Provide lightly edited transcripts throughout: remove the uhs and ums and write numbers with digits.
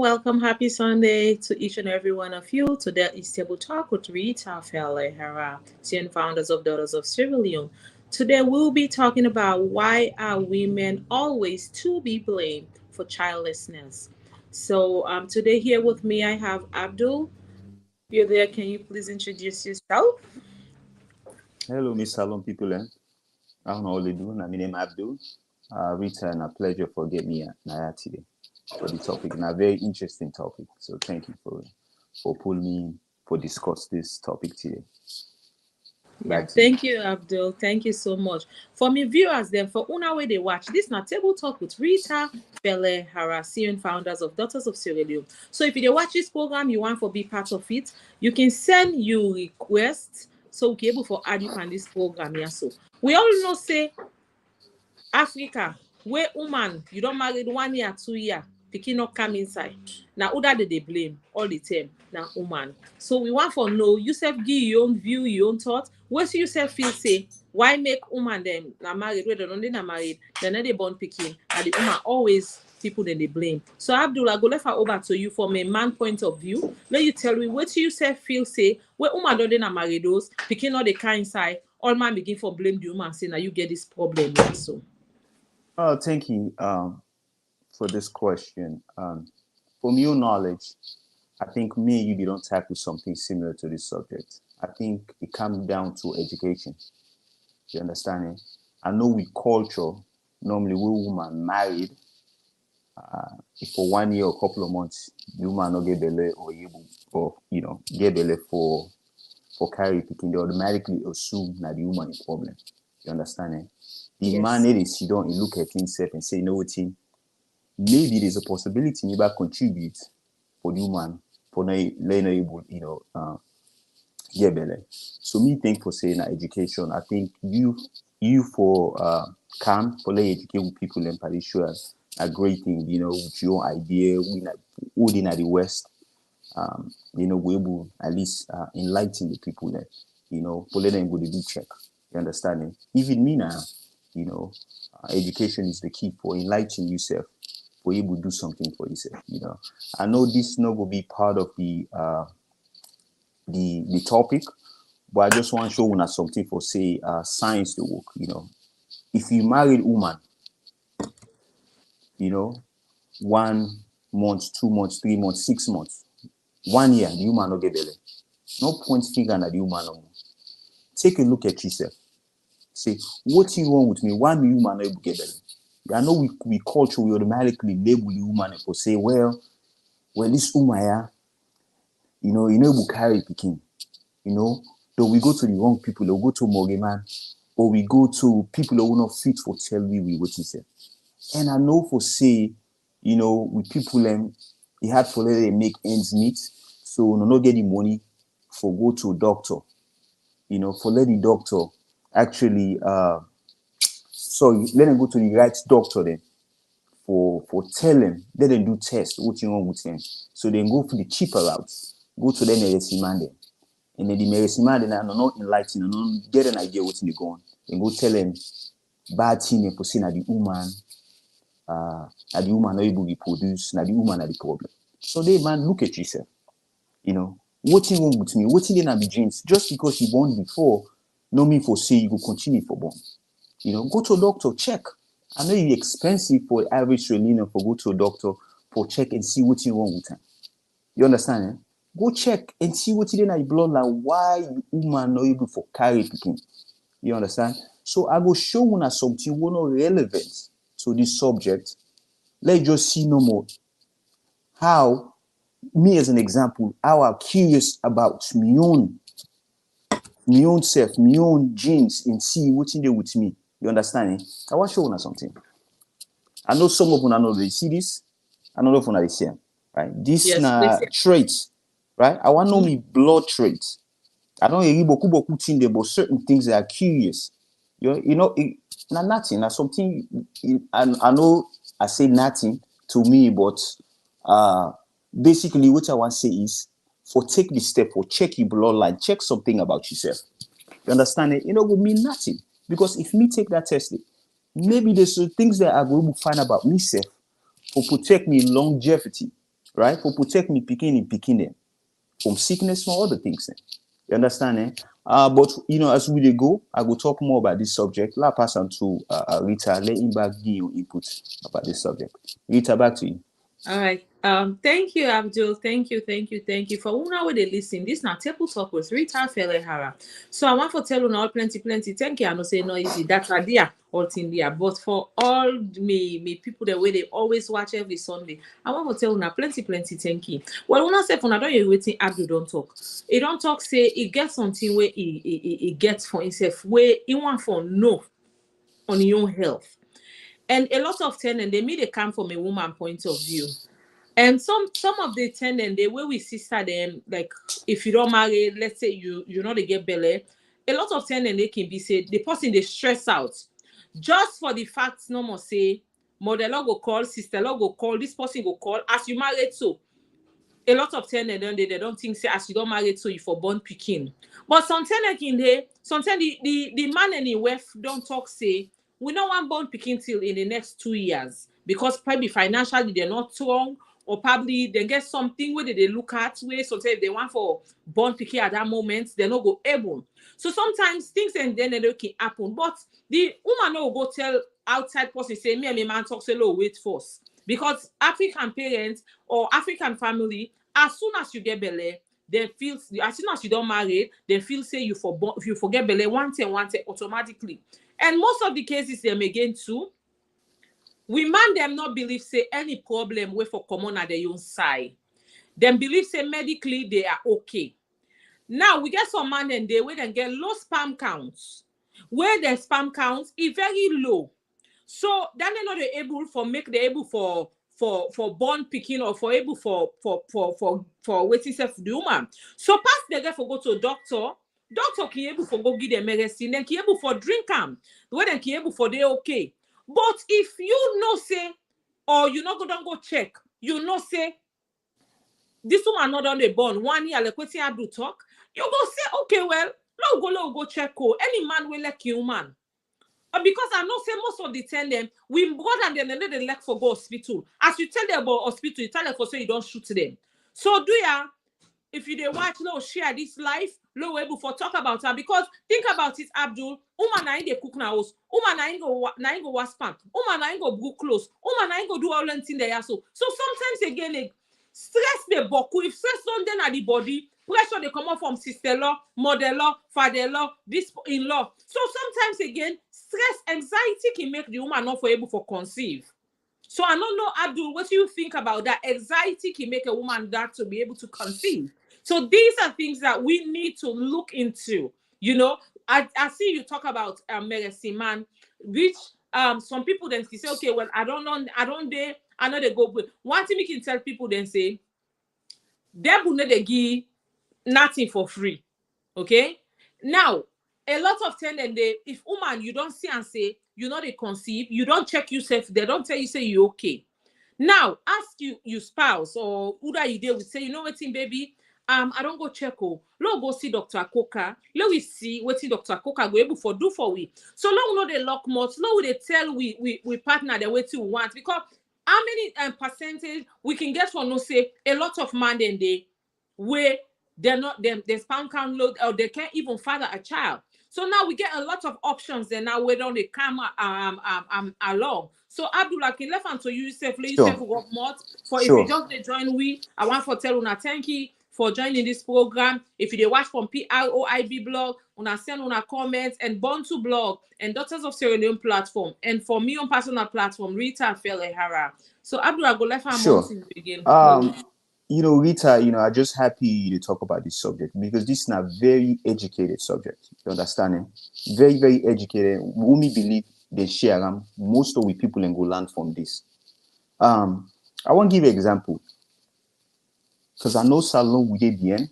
welcome. Happy Sunday to each and every one of you. Today is Table Talk with Rita Felleh Arah, CEO founders of Daughters of Sierra Leone. Today we'll be talking about why are women always to be blamed for childlessness. So today here with me I have Abdul. If you're there, can you please introduce yourself? Hello, Miss Salon people. I don't know all they do. My name Abdul. Rita, and a pleasure for getting me Naya today for the topic, and a very interesting topic. So thank you for pulling me in for discuss this topic today. Yeah, Back to you. thank you, Abdul. Thank you so much. For me viewers, then for una way they watch this na table talk with Rita Felleh Arah, CEO and founders of Daughters of Sierra Leone. So if you dey watch this program, you want to be part of it, you can send you requests so we can able for add you on this program here. So we all know say Africa, where woman you don't marry 1 year, 2 year, pikin not come inside. Now who that they blame all the time? Now woman. So we want for know yourself give your own view, your own thought. What you yourself feel say? Why make woman them na married? Whether they not married, then they born pikin, and the woman always people then they blame. So Abdullah, go left her over to you from a man point of view. Let you tell me what you yourself feel say where woman don't they not marry those pikin not the kind inside. All man begin for blame the woman say now you get this problem here. So. Thank you for this question. From your knowledge, I think me and you don't tackle something similar to this subject. I think it comes down to education. You understand it? I know with culture, normally we woman married if for 1 year or couple of months, you might not get belay or able or get belay for carry picking, they automatically assume that the woman is problem. You understand it? The man Yes. it is you don't look at himself and say, you know what, maybe there's a possibility maybe I contribute for the woman for not able, get belay. So me think for saying education, I think you for come for educate people in Paris a great thing, with your idea, we like holding at the West, we able at least enlighten the people there, for let them go to do check. You understand it? Even me now, education is the key for enlightening yourself, for able to do something for yourself. I know this not will be part of the topic, but I just want to show you something for say science to work. If you married woman, 1 month, 2 months, 3 months, 6 months, 1 year, the woman not get belly. No point finger at the woman no more. Take a look at yourself. Say, what you want with me? Why me woman not able to get belly? I know we culture, we automatically label the woman and for say, well, this woman here, you know, we carry picking, though we go to the wrong people, they'll go to Morgan man, or we go to people who are not fit for tell we what he said. And I know for say, with people it had for let them make ends meet, so no not get the money for go to a doctor, for let the doctor actually sorry, let them go to the right doctor then for tell them, let them do test what you want with them. So then go for the cheaper routes, go to them medicine man them. And then the medicine man then are not enlightened, not get an idea what's in the going. Then go tell them bad thing and for saying that the woman not able to reproduce, now the woman are the problem. So they man look at yourself, what you want with me, what you didn't be genes, just because you born before, no mean for say you go continue for born. Go to a doctor, check. I know it's expensive for average Australian for go to a doctor for check and see what you want with him. You understand? Eh? Go check and see what you did in your blood, like why woman not able for carry picking. You understand? So I go show you something not relevant to this subject. Let's just see no more how me as an example, how I'm curious about my own self, my own genes, and see what you do with me. You understand? I want to show you something. I know some of you know they see this. I don't know if you know they see them, right? This Yes, na please. traits, right? I want to know me blood traits. I don't hear boku thing there, but certain things that are curious. Not nothing. Now something. I know I say nothing to me, but basically what I want to say is for take the step for check your bloodline, check something about yourself. You understand it? Will mean nothing because if me take that test, maybe there's things that I will find about myself for protect me longevity. right? For protect me picking them from sickness, from other things. You understand? But as we go, I will talk more about this subject. Let pass on to Rita. Let him back give you input about this subject. Rita, back to you. All right. Thank you, Abdul. Thank you. For una where they listen, this now table talk with Rita Felleh Arah. So I want to tell you all plenty. Thank you. I know say no easy. That's idea all in there. But for all me people the way they always watch every Sunday, I want to tell you now plenty. Thank you. Well, when I say for now, don't you waiting Abdul don't talk. He don't talk say he gets something where he gets for himself where he want for no on your own health. And a lot of tenants, they may they come from a woman point of view. And some of the tenants, the way we sister them, like if you don't marry, let's say you know they get belly, a lot of tenants they can be said the person they stress out just for the fact no more say mother go call, sister go call, this person go call as you married so. A lot of tenants they don't think say as you don't marry so you for born picking. But some tenants in there, sometimes the man and the wife don't talk say we don't want born picking till in the next 2 years because probably financially they're not strong or probably they get something where they look at where sometimes they want for born picking at that moment they're not go able. So sometimes things and then they can happen. But the woman no go tell outside person say me and my man talk say low wait first. Because African parents or African family, as soon as you get belly, they feel as soon as you don't marry, they feel say if you forget belly one time automatically. And most of the cases them again too, we man them not believe say any problem way for common at their own side. Them believe say medically they are okay. Now we get some man and they where they get low sperm counts, where their sperm counts is very low. So then they're not able for make the able for born picking or for able for waiting self the woman. So pass the guy for go to a doctor. Doctor can able for go give them medicine, then can able for drink them. When they can able for they okay. But if you know say or you not go down go check, you know say this woman not on the born 1 year like what Abdul talk, you go say okay well, let go check oh. Any man will like you man. Because I know say most of the time them we go and then they like for go hospital. As you tell them about hospital, you tell them for say you don't shoot them. So do ya if you they watch low share this life, low able for talk about her because think about it, Abdul. Woman na they cook na house, woman na go wash pan, woman na go book clothes, woman na go do all thing there so. So sometimes again like, stress the boku. If stress don't then at the body, pressure they come out from sister-in-law, mother-in-law, father-in-law, this in-law. So sometimes again, stress, anxiety can make the woman not for able to conceive. So I don't know, Abdul, what do you think about that? Anxiety can make a woman that to be able to conceive. So these are things that we need to look into. You know, I see you talk about medicine man, which some people then say, okay, well, I don't know, I know they go. One thing we can tell people then say, they will not give nothing for free. Okay. Now, a lot of time then if woman you don't see and say you know they conceive, you don't check yourself, they don't tell you say you okay. Now ask you spouse or who that you deal with say, you know what thing, baby, I don't go check let go see Dr. Coca. Let we see what Dr. Coca go able for do for we. So long no they lock more, slow they tell we partner the way to want because how many percentage we can get for no say a lot of man then they where they're not them their sperm count low or they can't even father a child. So now we get a lot of options then now where don't they come along. So Abdullah can left hand to you yourself, let yourself work more for if you just join we. I want for tell una thank you for joining this program. If you watch from PROIB blog, una send una comments and Bontu blog and Daughters of Sierra Leone platform and for me on personal platform, Rita Felleh Arah. So Abdullah go left hand begin. Rita, I'm just happy to talk about this subject because this is a very educated subject. You understand? Very, very educated. We only believe they share most of the people and go learn from this. I want to give you an example. Because I know Salon we did bien,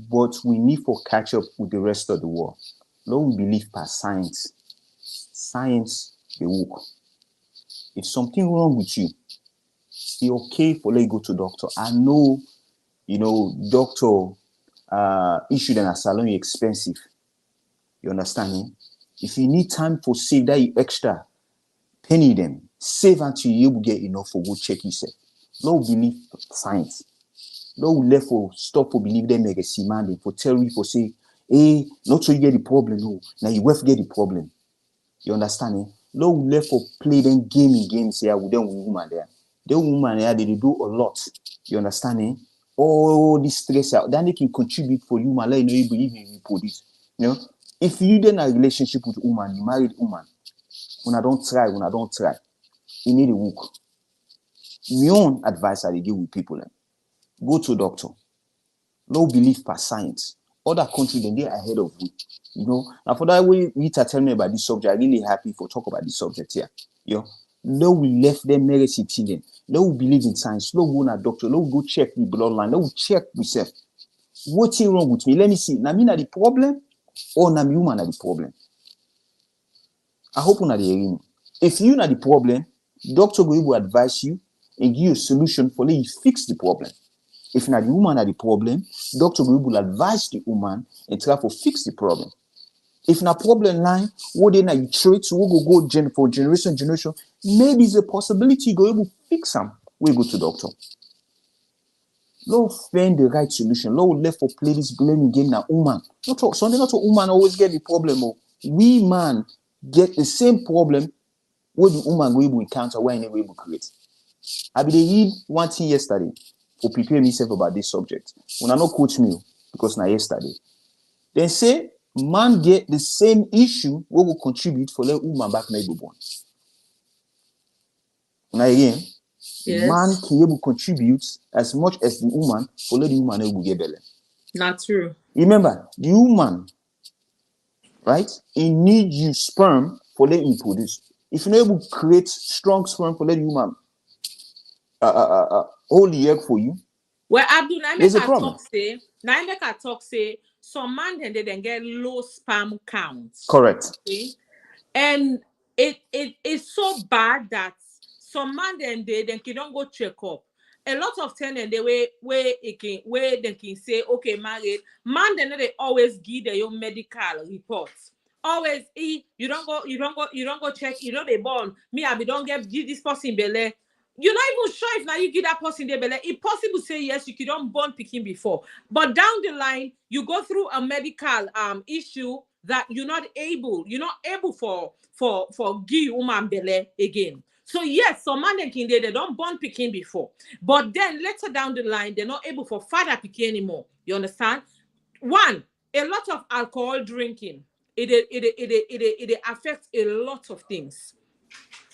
but we need to catch up with the rest of the world. Lord, we believe per science. Science, they work. If something wrong with you, it's okay for let you go to doctor. I know, doctor issue than a salon is expensive. You understand me? If you need time for save that extra penny them, save until you will get enough for go check yourself. No believe science. No left for stop for believe them make a man for tell you for say, hey, not so you get the problem. No, now you will get the problem. You understand? Eh? No left for play them games here with them woman there. The woman there they do a lot. You understand? Eh? All this stress out, then they can contribute for you, man. Let you know you believe in this. You know, if you then a relationship with a woman, you married woman, when I don't try, you need a work. My own advice I give with people, go to a doctor. No belief per science. Other countries then they're ahead of you. You know, and for that way Rita tell me about this subject, I'm really happy for talk about this subject here. You know, no we left them medicine children. No we believe in science. No go to a doctor. No go check the bloodline. No we check myself. What's wrong with me? Let me see. Now me na the problem or na human na the problem. I hope you na the hearing. If you na the problem, doctor will advise you and give you a solution for you fix the problem. If not the woman are the problem, doctor will advise the woman and try to fix the problem. If not problem line, what then you treat, we go for generation, maybe it's a possibility you go able to fix them. We go to doctor. No find the right solution. No left for play this blaming game now woman. Not a woman always get the problem. We man get the same problem what the woman will able encounter when they will able create. I be read one thing yesterday for prepare myself about this subject. When I not coach me because now yesterday. Then say man get the same issue what will contribute for let woman back na born. Now again, Yes. man can able contribute as much as the woman for let the woman able get belly. Not true. Remember, the woman, right? He need you sperm for let him produce. If you're not able to create strong sperm for let the woman hold the egg for you. Well, Abdul, there's a problem. Talk say some man then get low sperm count. Correct. Okay? And it is so bad that some man then they don't go check up. A lot of time and they where they can say, okay, married man then they always give their own medical reports. Always you don't go check, you know they born. Me, I don't give this person belly. You're not even sure if now you give that person the belly. It's possible say yes, you don't born picking before. But down the line, you go through a medical issue that you're not able for give woman belly again. So yes, some man they don't born picking before. But then later down the line, they're not able for father picking anymore. You understand? One, a lot of alcohol drinking. It affects a lot of things.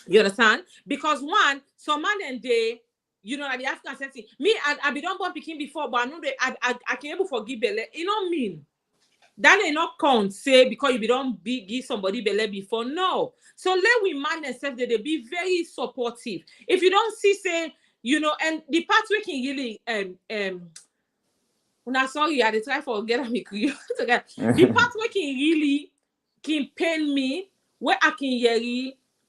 You understand? Because one, some man and they, you know, like the African setting, me, I be don't born picking before, but I know I can able forgive belly. It don't mean that they not count say because you be don't give somebody belly before. No. So let we man themselves that they be very supportive. If you don't see, say, you know, and the part we can really I'm sorry, I try for get me the part where can really can pain me, where I can hear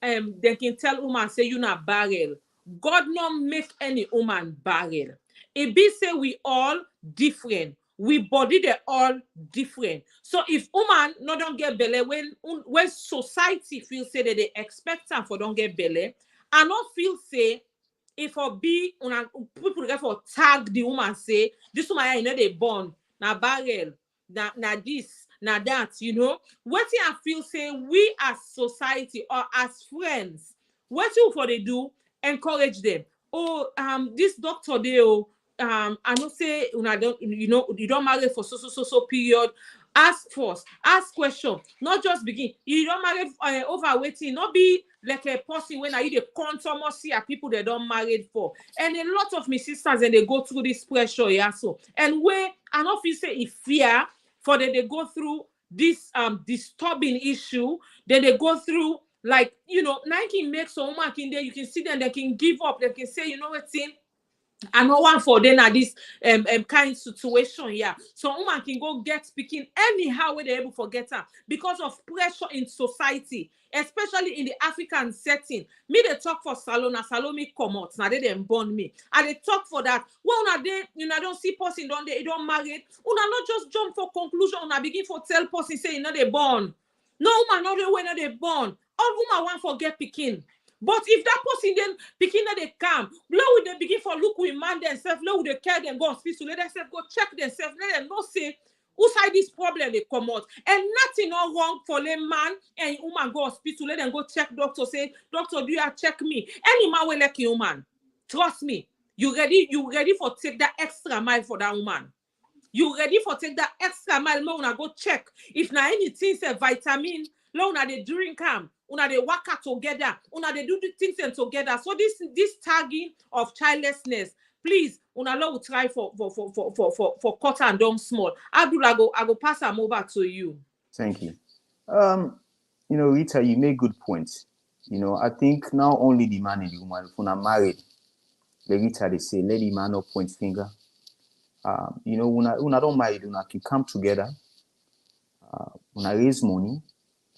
they can tell woman say you not barrel. God not make any woman barrel. It be say we all different. We body they all different. So if woman no don't get belly when society feel say that they expect them for don't get belly, I not feel say if or be una people get for tag the woman say this woman you know they born na barrel na this na that, you know what I feel say we as society or as friends what you for they do encourage them. Oh this doctor they I know say una don't you know you don't marry for so period. Ask first, ask question, not just begin. You don't marry over waiting, not be like a person when I you the controversy are people they don't married for. And a lot of my sisters and they go through this pressure, yeah. So and where I don't feel say if fear for them they go through this disturbing issue, then they go through like you know, Nike makes some woman in there, you can see them, they can give up, they can say, you know what thing. I know one for them at this kind situation, yeah. So woman can go get speaking anyhow when they're able to get her because of pressure in society, especially in the African setting. Me they talk for salon, salon me come out, now they didn't born me. And they talk for that. Well, now they you know don't see person don't they don't marry. Una not just jump for conclusion, una begin for tell person say you know they born. No woman not the way they born. All woman want for get picking. But if that person then begin that they come, blow with them begin for look with man themselves, blow with the care them go hospital, let themselves go check themselves, let them not say who side this problem they come out. And nothing not wrong for the man and woman go hospital, let them go check doctor, say, doctor, do you have check me? Any man will like you, man. Trust me. You ready for take that extra mile for that woman. You ready for take that extra mile, man, una go check. If na anything say vitamin, la una they drink am, una they work out together, una they do the things together. So this tagging of childlessness, please, una will try for cut and down small. Abdul, I go pass am over to you. Thank you. Rita, you make good points. I think not only the man and the woman, when I'm married, the Rita, they say, let the man not point finger. When I don't marry, una can come together, when I raise money,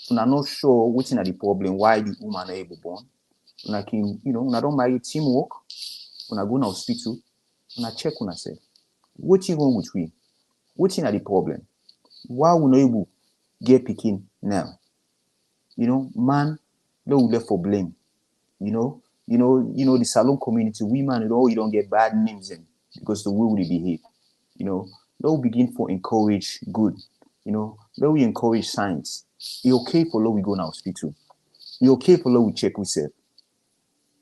when I'm not sure what's in the problem, why the woman are able born. When I can, when I don't marry teamwork, when I go in the hospital, when I check on myself, what's wrong with me? What's in the problem? Why we not able get picking now? Man, no left for blame. The salon community, women, you don't get bad names in because the way we behave. They'll begin for encourage good. They'll encourage science. It's okay for law we go in hospital. It's okay for law we check we self.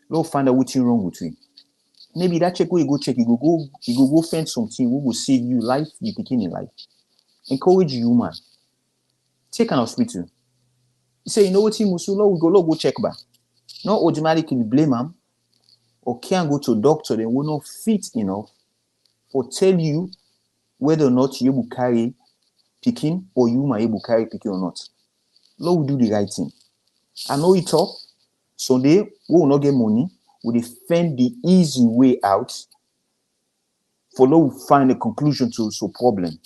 They'll find out what's wrong with you. Maybe that check where you go check, you go find something who will save you life, you begin in life. Encourage you, man. Take an hospital. You say, what you must we go check back. Not automatically blame him or can't go to a doctor, they will not fit enough or tell you whether or not you will carry picking or you might able carry picking or not. Lord will do the right thing. I know it up. Sunday, we will not get money. We defend the easy way out for Lord will find a conclusion to a problem.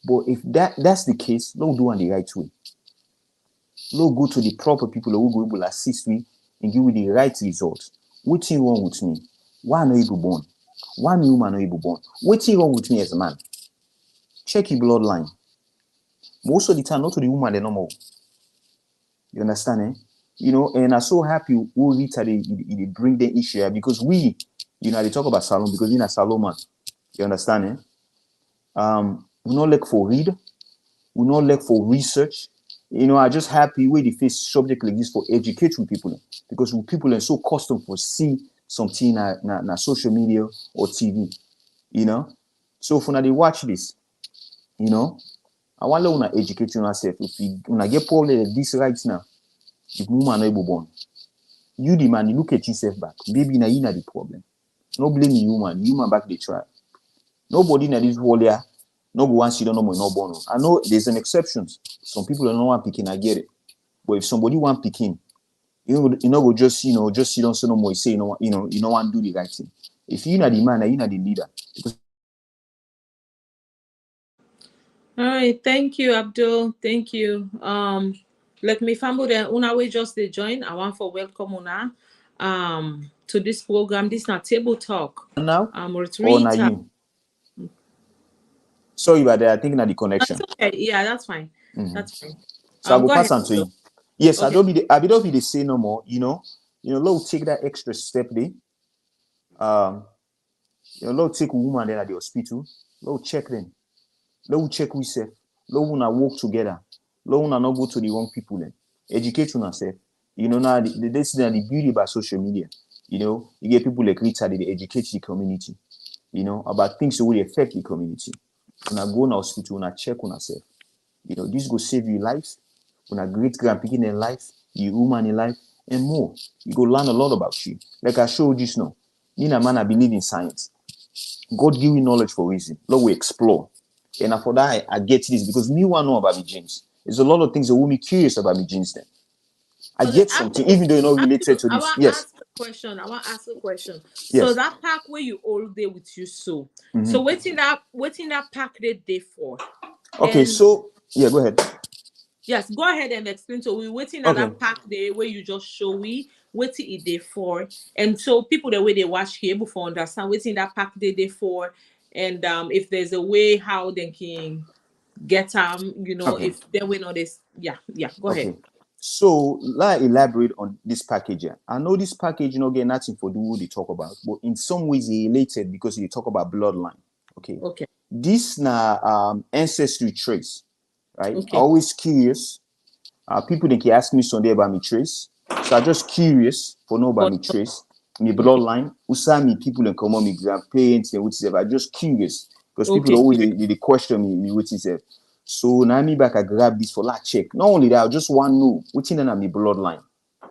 But if that's the case, Lord will do it the right way. Lord go to the proper people who will assist me and give you the right result. What's wrong with me? Why am I able born? Why am I not able born? What's wrong with me as a man? Check your bloodline. Most of the time, not to the woman, they're normal. You understand, eh? And I'm so happy who Rita they bring the issue here because we, they talk about salon because we're a salon man. You understand, eh? We not look for read, we not look for research. I just happy where the face subject like this for educate with people because people are so accustomed for see something na social media or TV. So if they watch this, I want to educate yourself. If you get problem like this right now, if woman not able born, you the man, you look at yourself back. Baby, na you na the problem. No blame the human back they try. Nobody in this world here, no go once you don't know more, no born. I know there's an exceptions. Some people don't want picking, I get it. But if somebody want picking, go just sit down so no more. You say you don't want to do the right thing. If you're not the man, you're not the leader. All right, thank you, Abdul. Thank you. Let me family then una we just they join. I want for welcome una to this program. This is not table talk. Now With or now Rita. you. Sorry about that. I think not the connection. That's okay. Yeah, that's fine. That's fine. So I will go pass ahead, on to you. Yes, okay. I don't be the say no more. Lord take that extra step there. Lord take a woman there at the hospital. Lord check them. Lord check we self. Lord wanna work together. Lord wanna not go to the wrong people then. Educate yourself. Now this is the beauty about social media. You get people like Rita, they educate the community. About things that will affect the community. When I go in the hospital, when I check on yourself. This go save you life. When a great grandpicking in life, you woman in life, and more. You go learn a lot about you. Like I showed you just now. Nina man, I believe in science. God give you knowledge for a reason. Lord, we explore. And for that, I get this because me want to know about my genes. There's a lot of things that will be curious about my genes then. I get something, even though you're not related to this. Yes. I want to ask a question. Yes. So that pack where you all day with you, so waiting that pack they for. Okay, and, so yeah, go ahead. Yes, go ahead and explain. So we waiting at that pack day where you just show we waiting it day for, and so people the way they watch here before understand waiting that pack day for, and if there's a way how they can get if they win all this, go ahead. So let I elaborate on this package here. I know this package, get nothing for do what they talk about, but in some ways they related because they talk about bloodline. Okay. Okay. This na ancestry trace, right? I Okay. always curious. People they can ask me Sunday about me trace. So I just curious for know about For me trace, me okay. bloodline. Usami people and come on me grandparents and whatever. I just curious because people Okay. always they question me what is it. So now me back I grab this for that check. Not only that, I just want to know what's in me bloodline.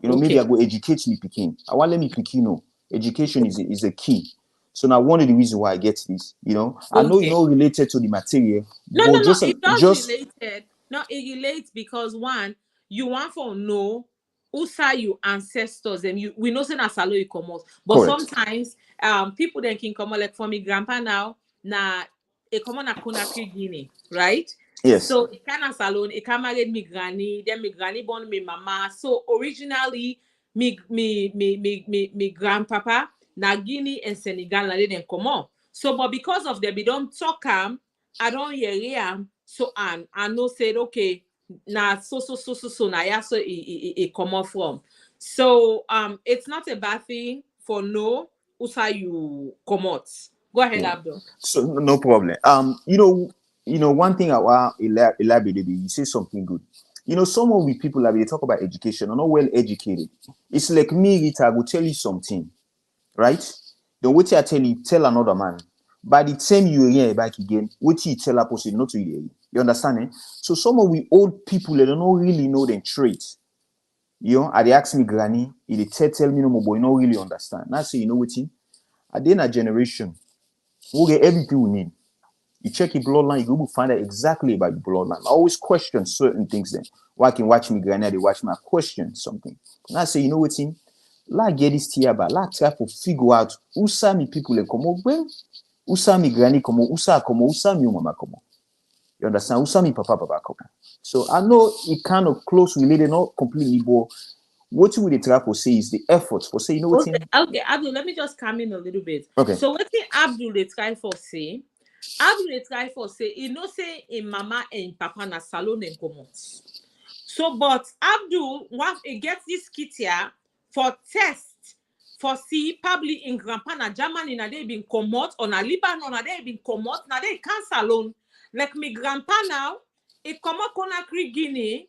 Maybe I Okay. go educate me picking. I want let me pick know. Education is a key. So now one of the reasons why I get this, I know Okay. related to the material, No, but no, no. just It does just related. No, it relates because one, you want to know who say you ancestors and you we know say na salo you come out. But correct. sometimes people then can come out like for me grandpa now na a common na Conakry Guinea, right? Yes, So it kind of salon, it can married me granny, then me granny born me mama. So originally me grandpapa na Guinea and Senegal na they then come out. So but because of them, we don't talk I don't hear am. So and I know said okay, now so now yeah, so it come off from. So it's not a bad thing for no usa you come out. Go ahead, yeah. Abdul. So no problem. One thing I want elaborate. You say something good. Someone with people like they talk about education are not well educated. It's like me, Rita, I will tell you something, right? The what I tell another man. By the time you hear back again, what you tell a person not to hear you. You understand? Eh? So someone with old people they don't really know their traits. I they ask me granny, they tell me no more, boy, you don't really understand. Now say what? At the end of generation, we'll get everything we need. You check your bloodline, you will find out exactly about your bloodline. I always question certain things then. Why can watch me granny, they watch me, I question something. And I say, what? Let get this here, but let try to figure out who saw me people and come over, who saw me granny come over, who saw me mama come over. You understand? Who saw me papa come over. So I know it kind of close related, not completely, but what we try to say is the effort for say, what? Okay, okay, Abdul, let me just come in a little bit. Okay. So what the Abdul they try for say? Abdul they try for say, you know say in mama and papa na salon and come out. So, but Abdul, once he gets this kit here for test, for see, probably in grandpa na Germany, na they been come out, or na Lebanon, na they been come out, na they can't salon. Like me grandpa now, he come out Conakry Guinea,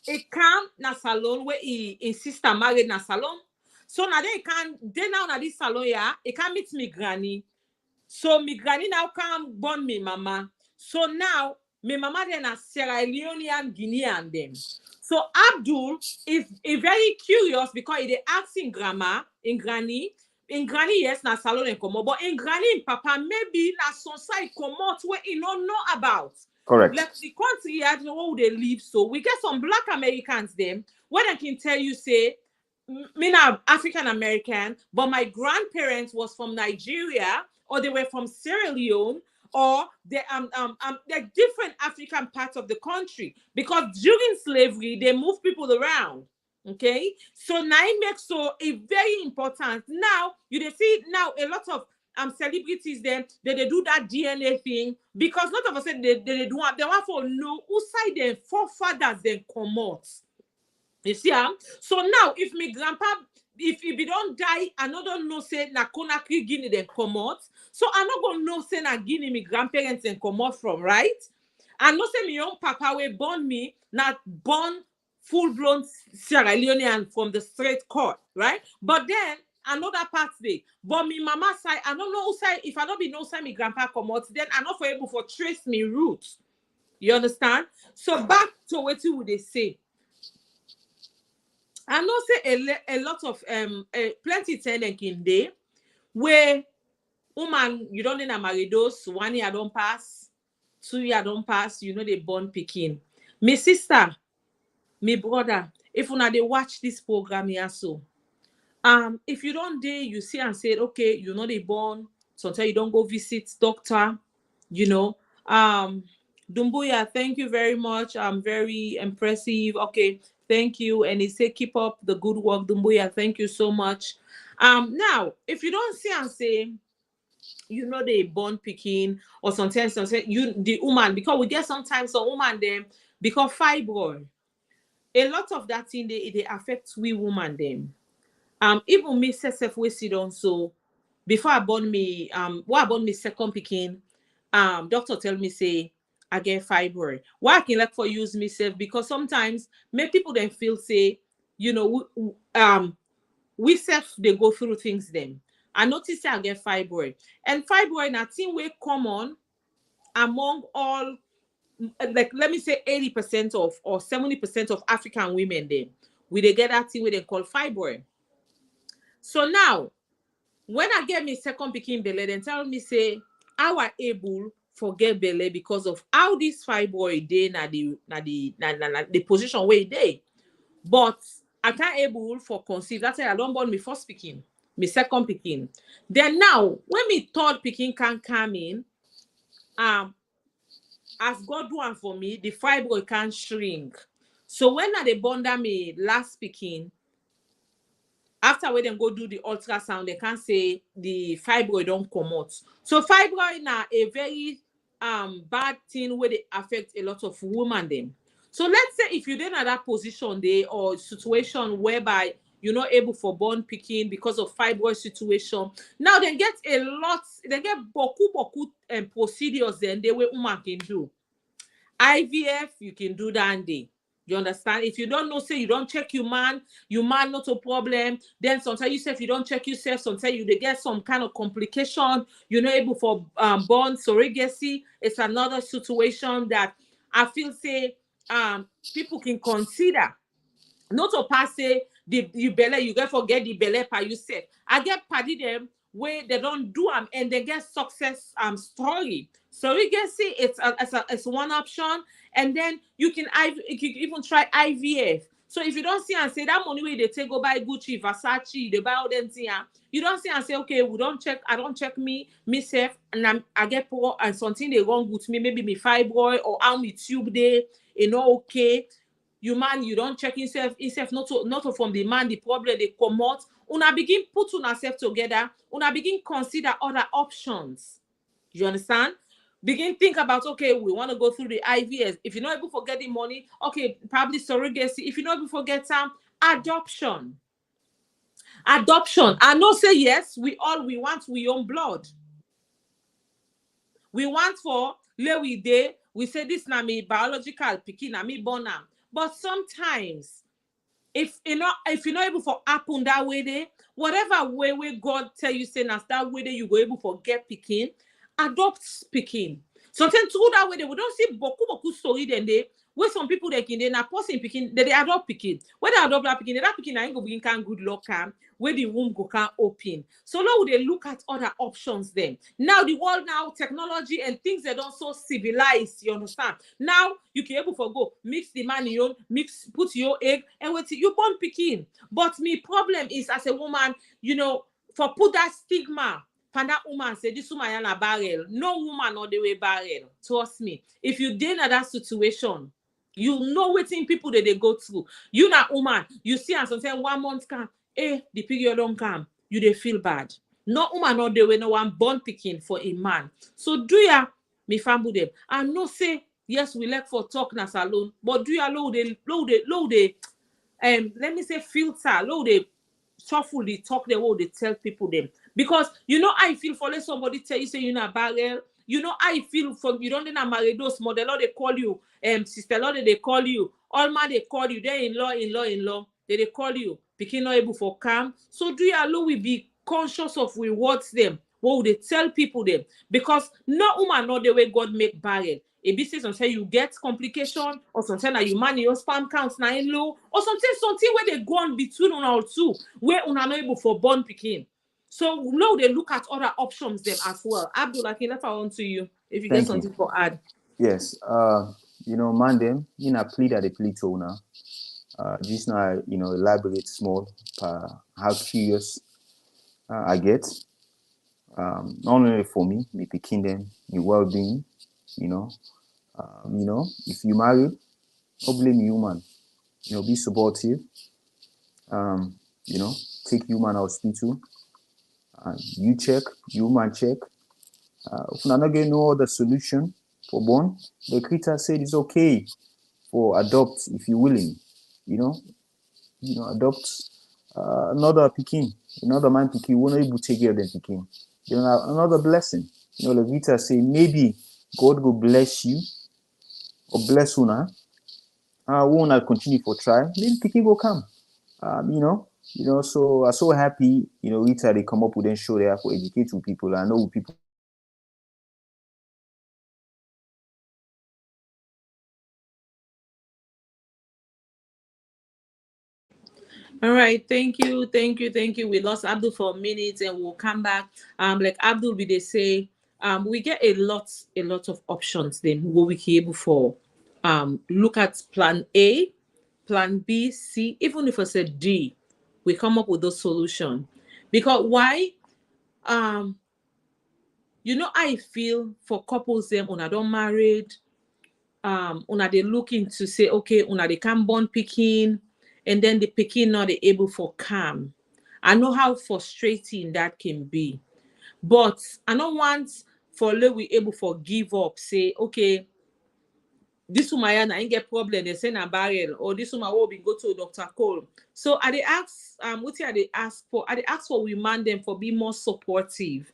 he come na salon where he sister married na salon. So now they now na this salon yeah, he can meet me granny. So me granny now come born me mama. So now me mama then a Sierra Leonean Guinean them. So Abdul is very curious because he asking grandma in granny yes na salon and come but in granny and papa maybe na some side come out where he don't know about. Correct. Like the country I don't know where they live. So we get some black Americans them where they can tell you say me now African American, but my grandparents was from Nigeria or they were from Sierra Leone or they're different African parts of the country because during slavery they move people around. Okay, so now it makes so a very important. Now you see now a lot of celebrities then they do that DNA thing because not of us they do they want for know who side their forefathers then come out. You see, so now if me grandpa, if he don't die, I no don't know say na Conakry Guinea then come out. So I not gonna know say na Guinea me grandparents then come out from, right? I know say me young papa we born me, not born full-blown Sierra Leonean from the straight cord, right? But then another part day. But me mama side, I don't know who side, if I don't be no side me grandpa come out, then I not for able for trace me roots. You understand? So back to what you would they say. I know say a lot of plenty tenant in there where woman you don't need a maridos 1 year don't pass, 2 year don't pass, they born picking. Me sister, me brother, if una they watch this program here so if you don't dare you see and say okay they born sometimes you don't go visit doctor you know Dumbuya, thank you very much. Very impressive. Okay, thank you. And he said, keep up the good work, Dumbuya. Thank you so much. Now, if you don't see and say, they born picking or sometimes you the woman because we get sometimes some woman them because fibroid. a lot of that thing they affect we woman them. Even me self we sit on so before I born me second picking, doctor tell me say I get fibroid. Why I can like for use myself because sometimes make people then feel say, you know, we self they go through things then. I notice say I get fibroid. And fibroid na thing way common among all like let me say 80% of or 70% of African women then. We they get that thing where they call fibroid. So now when I get me second picking belly, then tell me say how I able for get belly because of how this fibroid dey the position where it dey. But I can't able for conceive. That's why I don't born me first picking, me second picking. Then now when me third picking can come in, um, as God do one for me, the fibroid can shrink. So when I they born that me last picking, after we then go do the ultrasound, they can say the fibroid don't come out. So fibroid now a very bad thing where they affect a lot of women them. So let's say if you're in that position there or situation whereby you're not able for born picking because of fibroid situation, now they get a lot, they get boku procedures then they way woman can do. IVF, you can do that day. You understand? If you don't know, say you don't check your man not a problem. Then sometimes you say if you don't check yourself, sometimes you they get some kind of complication. You're not able for born surrogacy. It's another situation that I feel say people can consider. Not to pass say the you belly, you get forget the belly by yourself. I get party them where they don't do them and they get success story. So you can see it's one option, and then you can even try IVF. So if you don't see and say that money where they take go buy Gucci, Versace, they buy all them things, you don't see and say okay, we don't check, I don't check myself, and I get poor and something they wrong with me, maybe me fibroid or how me tube they, okay. You man, you don't check yourself not to from the man the problem they come out. Una begin put una self together, una begin consider other options. You understand? Begin think about okay, we want to go through the IVS. If you're not able to get the money, okay, probably surrogacy. If you're not able to get some adoption. Adoption. I know say yes, we want we own blood. We want for lay we day, we say this na me biological pikin, na me born am. But sometimes if you're not able for happen that way there, whatever way where God tell you say that's that way there you go able for get picking, adopt picking. Sometimes through that way they we don't see boku story then they where some people they can they na person picking they adopt picking. When they adopt that picking I ain't go begin can good luck where the womb go can open. So now they look at other options then. Now the world now technology and things that don't so civilized, you understand? Now you can able for go mix the man your mix put your egg and wait till you born picking. But me problem is as a woman, for put that stigma. And that woman say this woman yana barrel. No woman or the way barrel. Trust me. If you did in that situation, you know what people that they go through. You that woman, you see and sometimes 1 month come, the period don't come. You they feel bad. No woman or the way no one born picking for a man. So do ya me family them. And no say yes we like for talk na salon, but do ya low the let me say filter low the shuffle the talk the way they tell people them. Because I feel for let somebody tell you say you're not barrel. I feel from you don't know marry those model they call you sister law they call you all man they call you they in-law they call you picking not able for calm. So do you allow we be conscious of rewards them what would they tell people them, because no woman know the way God make barrel. A business and say you get complication or something that you manage your sperm counts now in low or something where they go on between one or two where una not able for born picking. So now they look at other options them as well. Abdul, I can left on to you if you get Thank you. something for add. Yes. Man them, plead at the plea to now. Just now, elaborate small how curious I get. Not only for me picking them, your well-being, if you married, don't blame you, man. Be supportive. Take human hospital. You check, human check. If you're not getting no other solution for born, the creator said it's okay for adopt if you're willing. adopt another pikin, another man pikin, won't able to take care of them pikin. Another blessing. Like Rita say, maybe God will bless you or bless una. Won't I continue for try? Maybe pikin will come. So I'm so happy, Rita, they come up with a show there for educate people. I know people. All right, thank you, thank you, thank you. We lost Abdul for a minute and we'll come back. Like Abdul, we they say, we get a lot of options then what we can able for look at plan A, plan B, C, even if I said D, we come up with those solution. Because why? I feel for couples them when I don't married, una they looking to say, okay, una they can born picking, and then the picking not they able for calm. I know how frustrating that can be, but I don't want for we able for give up, say, okay, this woman I ain't get problem, they send a barrel, or this woman will be go to Dr. Cole. So I they ask, what I they ask for? I they ask for we man them for be more supportive.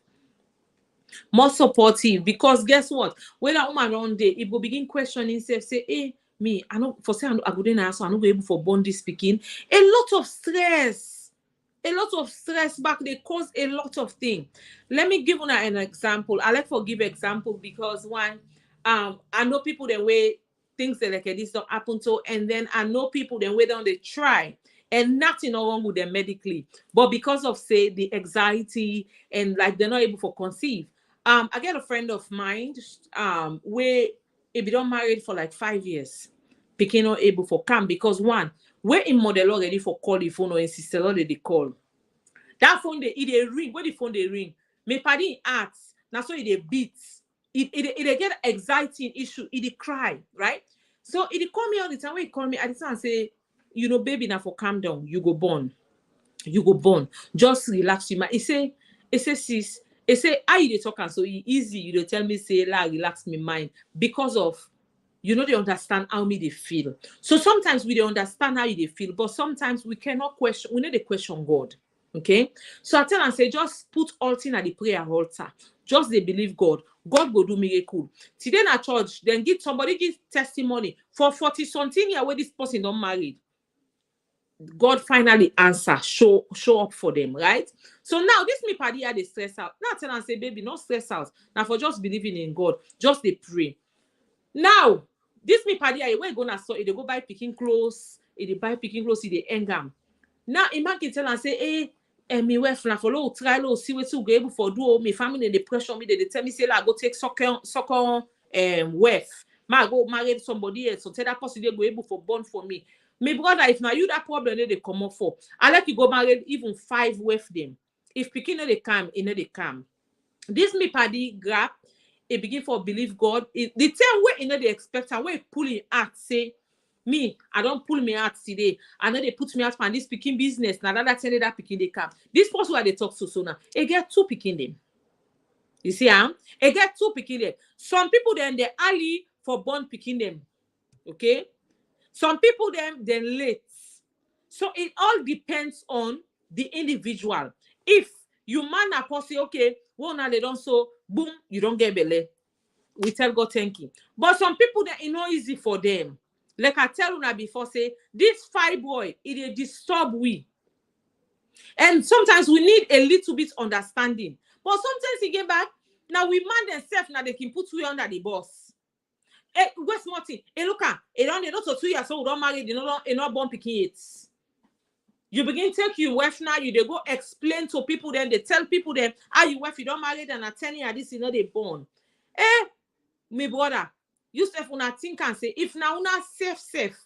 Because guess what, when that woman one day it will begin questioning himself, say, hey, me I know for say I go then answer, I no go able for born this speaking. A lot of stress back they cause a lot of things. Let me give you an example. I like to give example because one, I know people the way things that like this don't happen to, and then I know people the way down they try and nothing wrong with them medically, but because of say the anxiety and like they're not able to conceive. I get a friend of mine, where if you don't married for like 5 years, picking not able for come because one, we're in model already for call the phone or in sister already call. That phone they ring. When the phone they ring, me party asks. Now so it beat. It get exciting issue. It cry, right? So it call me all the time. When he call me, I just and say, baby, now for calm down. You go born. You go born. Just relax your mind. He say, sis. He say, how you dey talk and so easy. You dey tell me say, la, relax me mind because of they understand how me they feel. So sometimes we don't understand how they feel, but sometimes we cannot question. We need to question God. Okay, so I tell and say, just put all things at the prayer altar. Just they believe God. God will do miracle. Today at church, then give testimony for 40 something year where this person don't married. God finally answer, show up for them, right? So now this me party had they stress out. Now I tell and say, baby, not stress out. Now for just believing in God, just they pray. Now this me party where gonna so they go buy picking clothes, they buy picking clothes, they hang them. Now imagine tell and say, hey, me wife na follow try lo see what you go able for do me family they pressure me, they tell me say I go take soccer wife. Ma go marry somebody else, so tell that person they go able for born for me. Me brother, if now you that problem they come up for, I like you go marry even 5 wife them. If picking they come, they come. This me party grab, it begin for believe God. The same way they expect and way pulling out say, me, I don't pull me out today. I know they put me out on this picking business. Now that tell that picking they come. This person where they talk so now, they get 2 picking them. You see, they get 2 picking them. Some people then they early for born picking them. Okay, some people then late. So it all depends on the individual. If you man a say, okay, well now they don't, so boom, you don't get belly. We tell God thank you. But some people that it's not easy for them. Like I tell you before, say this fibroid, it disturb we. And sometimes we need a little bit understanding. But sometimes you get back, now we man themselves, now they can put we under the boss. Hey, what's Martin? Hey, look at it on the not 2 years old, don't marry, they not born picking it. You begin take your wife now, they go explain to people, then they tell people then, you wife, you don't marry, and at 10 years, this is not they born. Me brother, you self una think and say, if now una safe,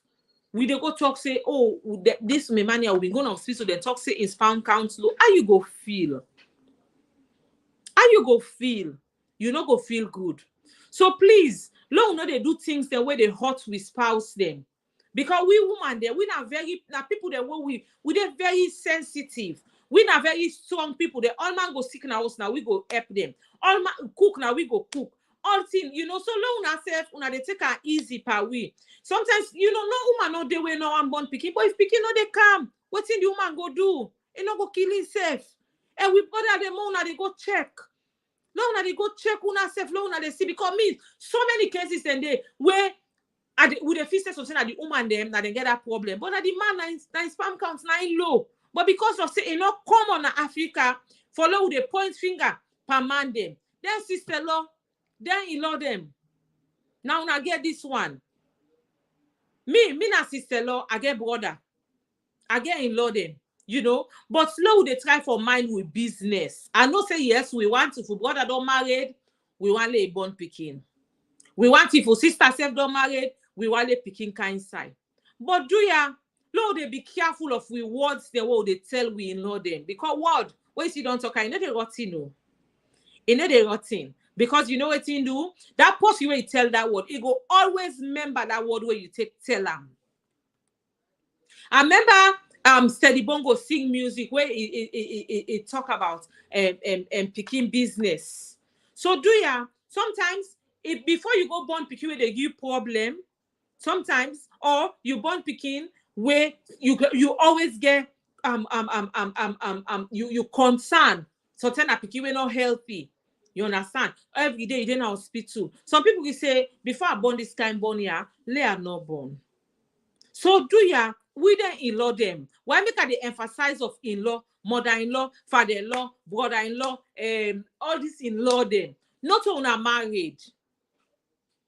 we they go talk say, oh, this me mania will be going on hospital, then talk say in sperm count low. How you go feel? You not go feel good. So please, long no they do things the way they hurt with spouse them. Because we woman there, we not very now people that we they're very sensitive. We not very strong people. They all man go sick in our house now, we go help them. All man cook now, we go cook. all thing, you know, so long una self, una they take her easy per way. Sometimes, you know, no woman no they way no one born picking, but if picking no they come, what thing the woman go do? It no go kill himself. And we bother them una they go check. No, una they go check una self, no una they see, because me so many cases and they where with the fist something that the woman them that they get that problem, but that the man na sperm count na low. But because of say it not common in Africa, follow with the point finger per man them. Then sister law, then in law them. Now I get this one. Me na sister law, I get brother. I get in law them, you know. But slow they try for mind with business. I know say yes, we want if brother don't married, we want a born picking. We want if sister self don't married, we want a picking kind side. But do ya, Lord, they be careful of we words the way they tell we in law them. Because word, when you don't talk, I know they rotten, no. You know they rotten. Because you know what you do? That person where you tell that word, it go always remember that word where you tell them. I remember Steady Bongo sing music where it talk about picking business. So do ya sometimes before you go born picking where they give problem, sometimes, or you born picking where you always get you concern certain picking where not healthy. You understand? Every day you in hospital. Some people will say before I born this kind born here, they are not born. So do ya we then in-law them. Why make they emphasize of in-law, mother-in-law, father-in-law, brother-in-law, all this in-law them. Not on a married.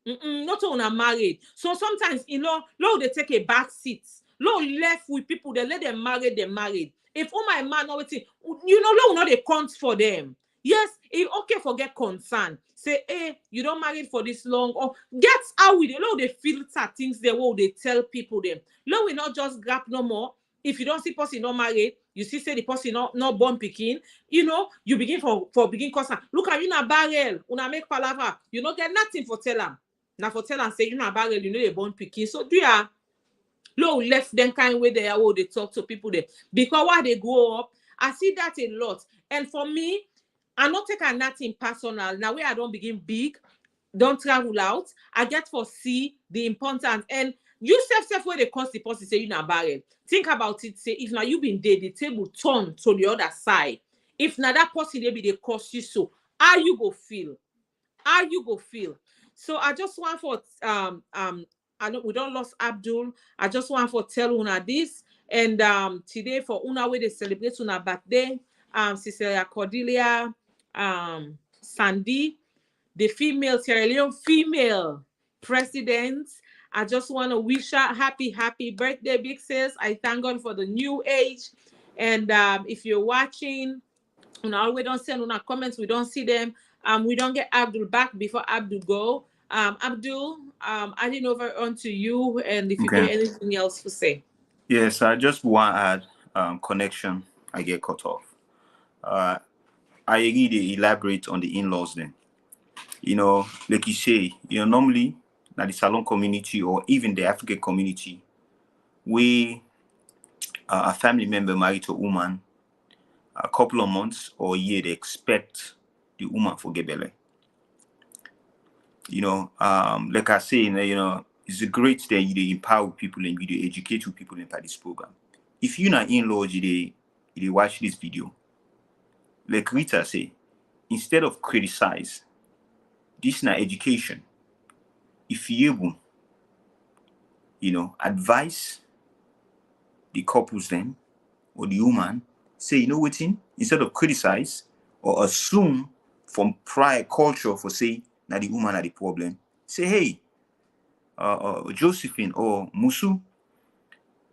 Not on a married. So sometimes in-law, they take a back seat. Left with people, they let them married. If my man not waiting, you know, not a count for them. Yes, if okay, forget concern. Say, hey, you don't marry for this long, or get out with it. They filter things the way they tell people them. We not just grab no more. If you don't see person not married, you see say the person not born picking, you know, you begin for begin concern. Look at you na barrel, una make palava. You don't get nothing for tell them. Now for tell and say you na barrel, you know they born picking. So do ya left them kind way they are they talk to people there. Because while they grow up, I see that a lot. And for me, I not take a nothing personal. Now where I don't begin big, don't travel out. I get for see the importance. And you self where they cost the person say you na barrel. Think about it. Say if now you been there, the table turn to the other side. If now that person they be they cost you so, how you go feel? How you go feel? So I just want for I know we don't lost Abdul. I just want for tell una this. And today for una way they celebrate una birthday. Sister Cordelia, Sandy, the female Sierra Leone female president. I just want to wish her happy birthday, big sis. I thank God for the new age. And if you're watching, we don't send on our comments, we don't see them. We don't get Abdul back before Abdul go. Abdul, I didn't over on to you, and if you get anything else to say. Yes, I just want to add connection. I get cut off. I really elaborate on the in-laws then. You know, like you say, you know, normally now the Salon community or even the African community, we a family member married to a woman, a couple of months or a year, they expect the woman for gebele. You know, like I say, you know, it's a great that you empower people and you educate people in this program. If you're not in-law, you watch this video, like Rita say, instead of criticize, this is not education. If you able, you know, advise the couples then or the woman, say, you know what, instead of criticize or assume from prior culture for say now the woman are the problem, say, hey, Josephine or Musu,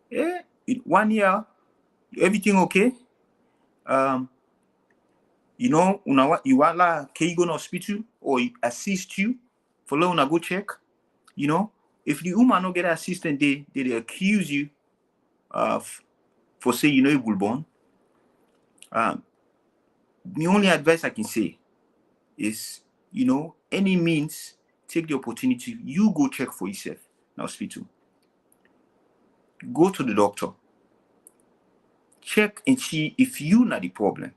1 year, everything okay? You know, you want can you go to hospital or assist you for long go check? You know, if the woman not get assistant, they accuse you for say you know you will born. The only advice I can say is, you know, any means, take the opportunity, you go check for yourself in the hospital. Go to the doctor. Check and see if you not the problem.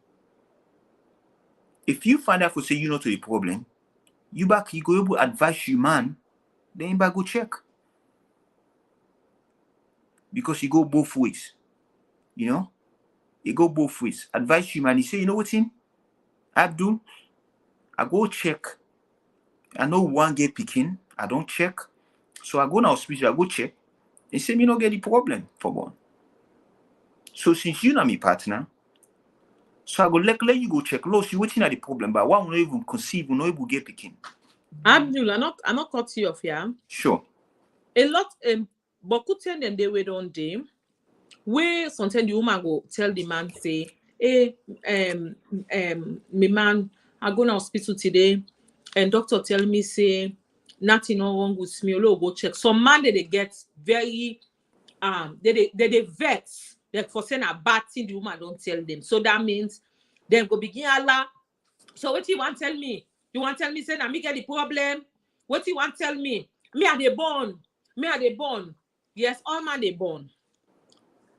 If you find out for say you not the problem, you back, you go able advise you man, then you back go check. Because you go both ways. You know? You go both ways. Advise you man, he say, you know what in? Abdul, I go check. I know one get picking, I don't check. So I go now hospital, I go check. They say me no get the problem for one. So since you know me partner, so I go let you go check. Low, see waiting at the problem, but one will not even conceive, will not even get picking. Abdul, I'm not cut you off here. Sure. A lot but could tell them they wait on day where sometimes the woman go tell the man say, hey, me man, I go to hospital today, and doctor tell me say nothing wrong with me. Go check. Some man they get very they vex. They for saying a bad thing the woman don't tell them. So that means then go begin Allah. So what you want tell me? You want tell me say na me get the problem? What you want tell me? Me are they born? Me are they born? Yes, all man they born.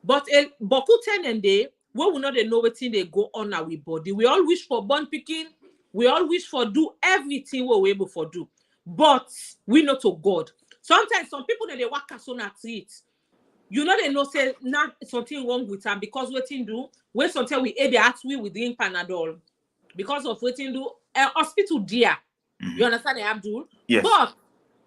But boku ten and day, we will not know what thing they go on our body. We all wish for born picking. We all wish for do everything we're able for do. But we know to God. Sometimes some people they work as on a treat. You know they know say not something wrong with them because waiting do when sometimes we eat the heart we drink Panadol because of waiting do hospital dear. You understand, Abdul? Yes. But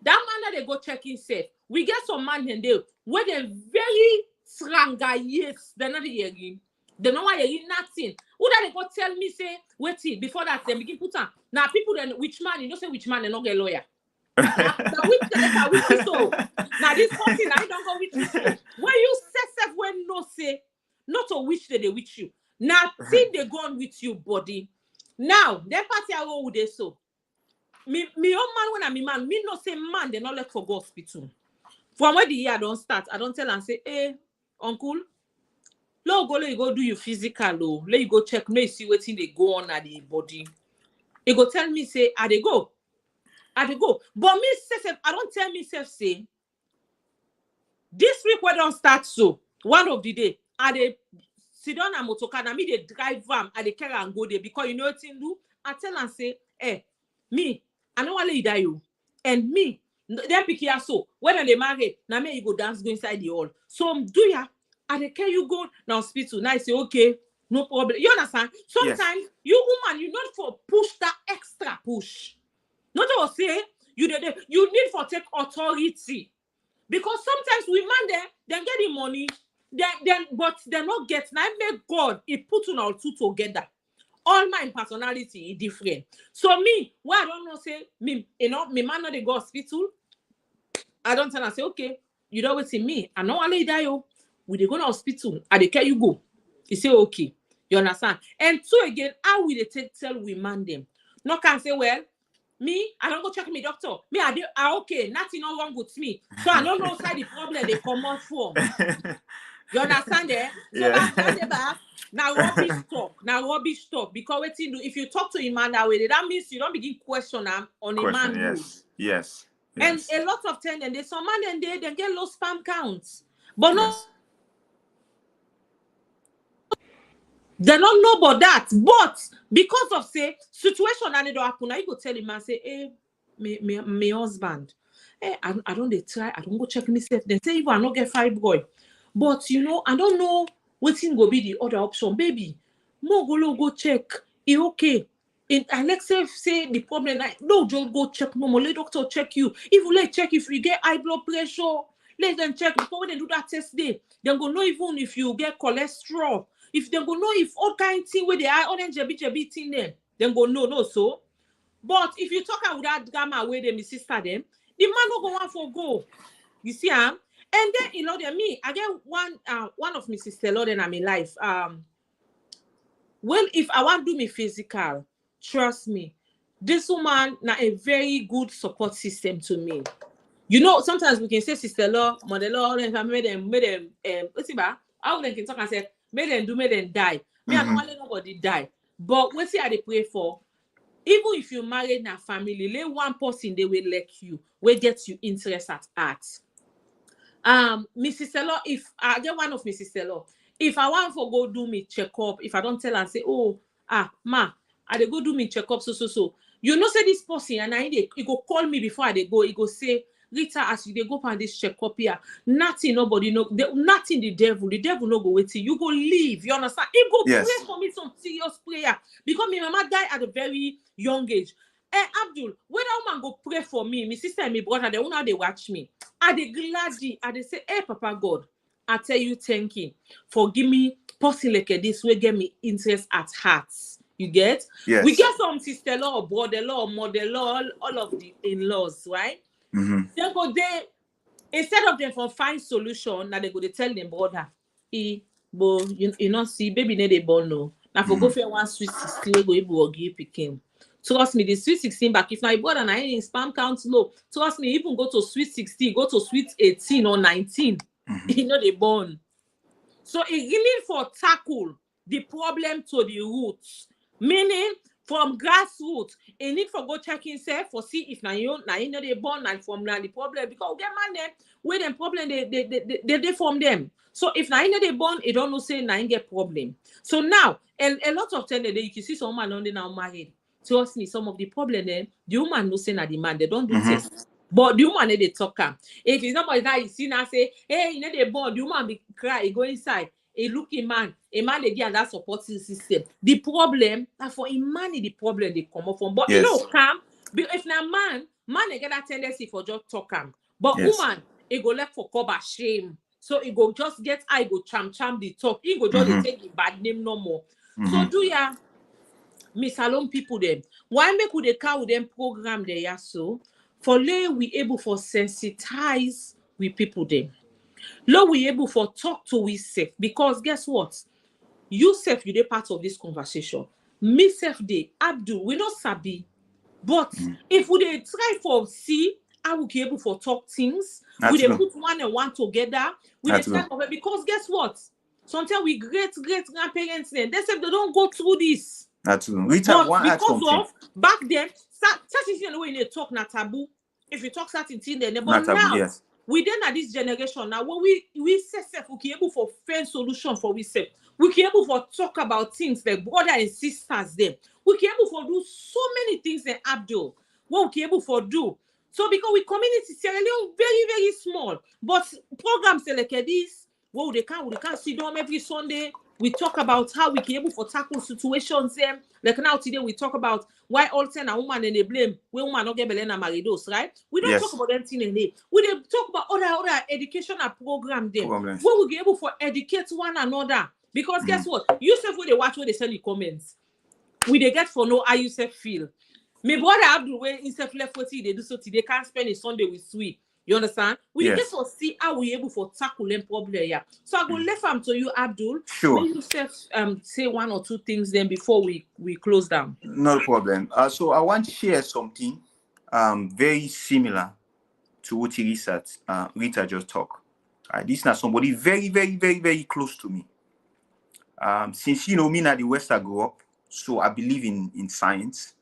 that man that they go check in safe. We get some man in there where they're very strong. Yes, they're not hearing. They know why hearing nothing. Who that they go tell me say waiting before that they begin put on. Now people then which man you know say which man they not get lawyer. Now which so now this something I don't go with you so when you say self when no say not to which they with you now think they go on with you body now then party I go with they so me own man when I'm man me no say man they not let for go hospital from where the year don't start I don't tell and say hey uncle let you go do your physical let you go check no you see what thing they go on at the body he go tell me say I they go but me say I don't tell myself say this week we don't start so one of the day I they sit down and motorcar na me they drive van I they carry and go there because you know what thing do I tell and say me I don't want to die you and me then pick here so when they marry now me you go dance go inside the hall so do ya I they carry you go now hospital now I say okay no problem you understand sometimes yes. You woman you not for push that extra push. Not to say you need for take authority because sometimes we man them get the money but they not get now make God he put on all two together. All my personality is different. So me, why I don't know say me you know me man not they go hospital. I don't tell and say okay you don't wait in me I know I die you we they go to hospital I they care you go. You say okay you understand and so again how will they tell we man them no can say well. Me, I don't go check me doctor. Me, I okay, nothing no wrong with me. So I don't know side the problem they come out from. You understand there? So back, now rubbish talk. Because what you do, if you talk to a man that way, that means you don't begin question him on a man. Yes. And a lot of times, and there's some man and they get low spam counts. But no. They don't know about that, but because of say situation and it don't happen, now you go tell him and say, hey, my husband, hey, I don't they try, I don't go check myself. They say if I not get fibroid, but you know, I don't know what thing go be the other option, baby. More go check, it okay. And Alexa say the problem like no, just go check no more. Let doctor check you. If you let check if you get high blood pressure, let them check before when they do that test day. They go know even if you get cholesterol. If they go know if all kind of thing where they are orange a thing them, then go no so. But if you talk about that drama where them sister them, the man no go want for go. You see and then you know me I get one of my sister Lord in my life. Well, if I want to do me physical, trust me, this woman na a very good support system to me. You know, sometimes we can say sister law, mother law, made them let's see how they can talk and say made them die. Me, I don't want nobody die. But what see I they pray for? Even if you married in a family, let one person they will let you, will get you interest at art. Mrs. Law, if I get one of Mrs. Law, if I want to go do me checkup, if I don't tell and say, oh, ma, I they go do me checkup, so. You know, say this person, and he go call me before they go. He go say, Rita, as you they go on this check up here, nothing, nobody, nothing the devil no go wait till you go leave. You understand? He go Yes. pray for me some serious prayer because my mama died at a very young age. Abdul, when that woman go pray for me, my sister and my brother, they won't they watch me. I they gladly, I they say, hey, Papa God, I tell you, thank you for give me person like this way, get me interest at hearts. You get? Yes. We get some sister-law, brother-law, mother-law, all of the in-laws, right? Mm-hmm. They go there, instead of them for find solution, now they go to tell them brother, you know, see, baby need a born no. Now for go for one sweet 16, we go able to give picking. Trust me, the sweet 16 back. If my brother and in spam count low, trust me, even go to sweet 16, go to sweet 18 or 19, you know they born. So it really for tackle the problem to the roots, meaning from grassroots. It need for go check himself for see if now you know they born and from now the problem because we get man them where them problem they from them. So if now you know they born, it don't know say now get problem. So now a lot of time you can see some man only now married. Trust me, some of the problem then the woman no say na the man they don't do test. But the woman they talk am. If it's not that you see now say, hey, you know they born, the woman be cry, he go inside. A looking man, a man they get that supporting system. The problem, now for a man the problem they come up from. But Yes. you know, come if na man they get that tendency for just talk am. But Yes. woman, it go left for cover shame. So it go just get I go cham the talk. It go just take the bad name no more. So do ya Miss Alone people them. Why make we the car with them program there, yeah, so for lay we able for sensitize with people them. Low we able for talk to we safe because guess what? You self you dey part of this conversation. Me self dey Abdul we not sabi, but if we dey try for see how we be able for talk things, we dey put one and one together. We dey try for because guess what? Sometimes we great grandparents then they say they don't go through this. That's true. Rita, But because of back then, certain things the way they talk na taboo. If you talk certain things, then but taboo, now yes. we then at this generation now when we say we can able for find solution for we say we can able for talk about things like brother and sisters them. We can able for do so many things that Abdul. What we can able for do. So because we community Sierra Leone very small, but programs like this, well they can't sit down every Sunday. We talk about how we can able for tackle situations them. Like now today we talk about why all 10 a woman and they blame when woman not get belena maridos, right? We don't talk about them thing in there. We dey talk about other educational program them. Where we be able for educate one another. Because guess what? You self when they watch when they send the comments. We they get for know how you self feel. Me brother Abdul when himself left what they do so today can't spend a Sunday with sweet. You understand? We get to see how we able for tackle them problem here. So I go left them to you, Abdul. Sure. May you say one or two things then before we close down. No problem. So I want to share something very similar to what Rita just talked. This is not somebody very close to me. Since you know me at the West I grew up, so I believe in science.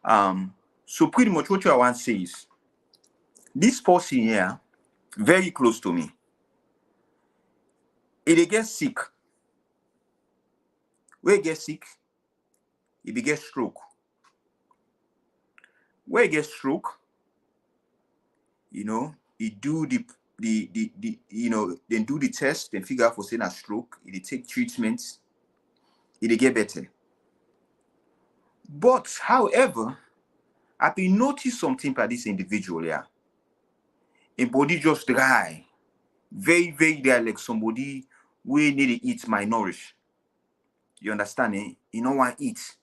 So pretty much what I want to say is this person here, very close to me. If they get sick, where he get sick, if he get stroke. Where he get stroke, you know, he do the you know, then do the test, then figure out for saying a stroke, he take treatments, he get better. But however, I've been noticed something by this individual here. A body just dry, very dry, like somebody we need to eat malnourished. You understand? Eh? You don't want to eat,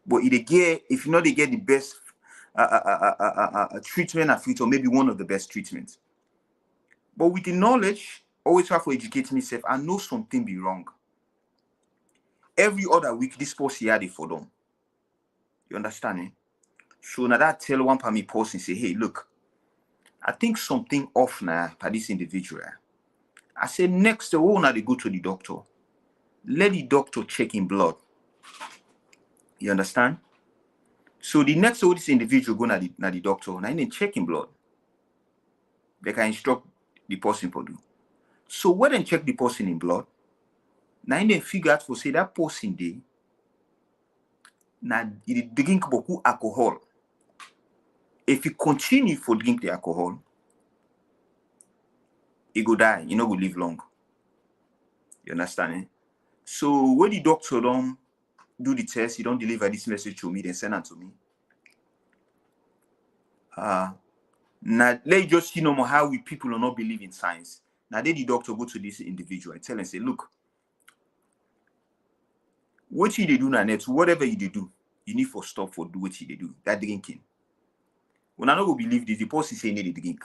but if you know they get the best treatment at future, maybe one of the best treatments. But with the knowledge, always try to educate myself. I know something be wrong. Every other week, this person had it for them. You understand? Eh? So now that tell one per me person say, hey, look, I think something off now by this individual. I said next the one they go to the doctor. Let the doctor check in blood. You understand? So the next this individual go na the doctor, and then check in blood. They can instruct the person for do. So when they check the person in blood, now then figure out for say that person day Now, you drink beaucoup alcohol. If you continue for drink the alcohol, you go die. You not go live long. You understand? Eh? So when the doctor don't do the test, he don't deliver this message to me, then send it to me. Now let's just see no more how we people do not believe in science. Now then the doctor go to this individual and tell him, say, look, what you they do now, net, whatever you do, you need for stop for do what you they do. That drinking. When I don't go believe this, the person say need to drink.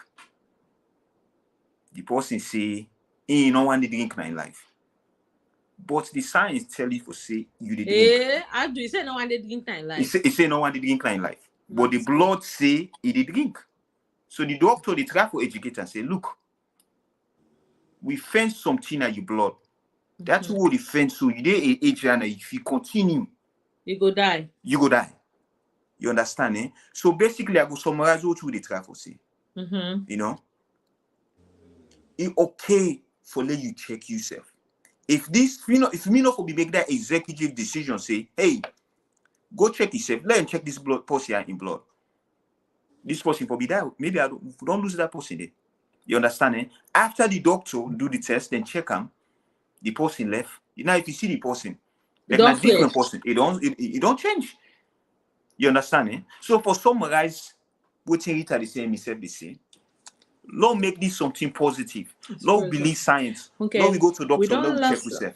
The person say he no want to drink in life. But the science tell you for say you the drink. I do say no one did drink in life. He say no one did drink in life. But the blood say he did drink. So the doctor they try for educate and say, look, we find something in your blood. That's what the fence. So you dey age and if you continue, you go die. You go die. You understand, eh? So basically, I go summarize what they try for say. You know, it's okay for let you check yourself. If me not for be make that executive decision, say, hey, go check yourself. Let him check this blood person in blood. This person for be that. Maybe I don't lose that person there. You understand, eh? After the doctor do the test, then check him. The person left. Now, if you see the person, like a different person, it don't change. You understand, eh? So for summarize, what Rita is saying, myself they say, Lord make this something positive. Lord believe science. Okay. Lord we go to doctor. Lord we check yourself.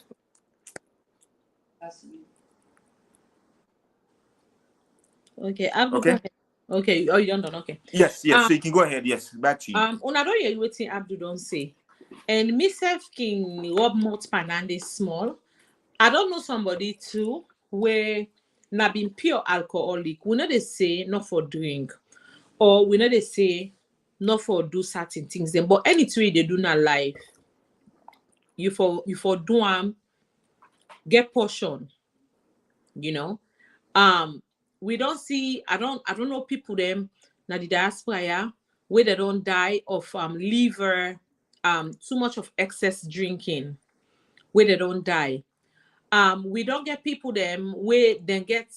Okay, Abdul, go ahead. Okay, oh, you don't done. Okay. Yes. So you can go ahead. Yes, back to you. Una don't hear what Abdul don't say. And myself can rub mouth panande small. I don't know somebody too where na been pure alcoholic. We know they say not for drink, or we know they say not for do certain things. Then, but anything they do not life, you for do get portion. You know, we don't see. I don't know people them na the diaspora where they don't die of liver, too much of excess drinking, where they don't die. We don't get people them where then get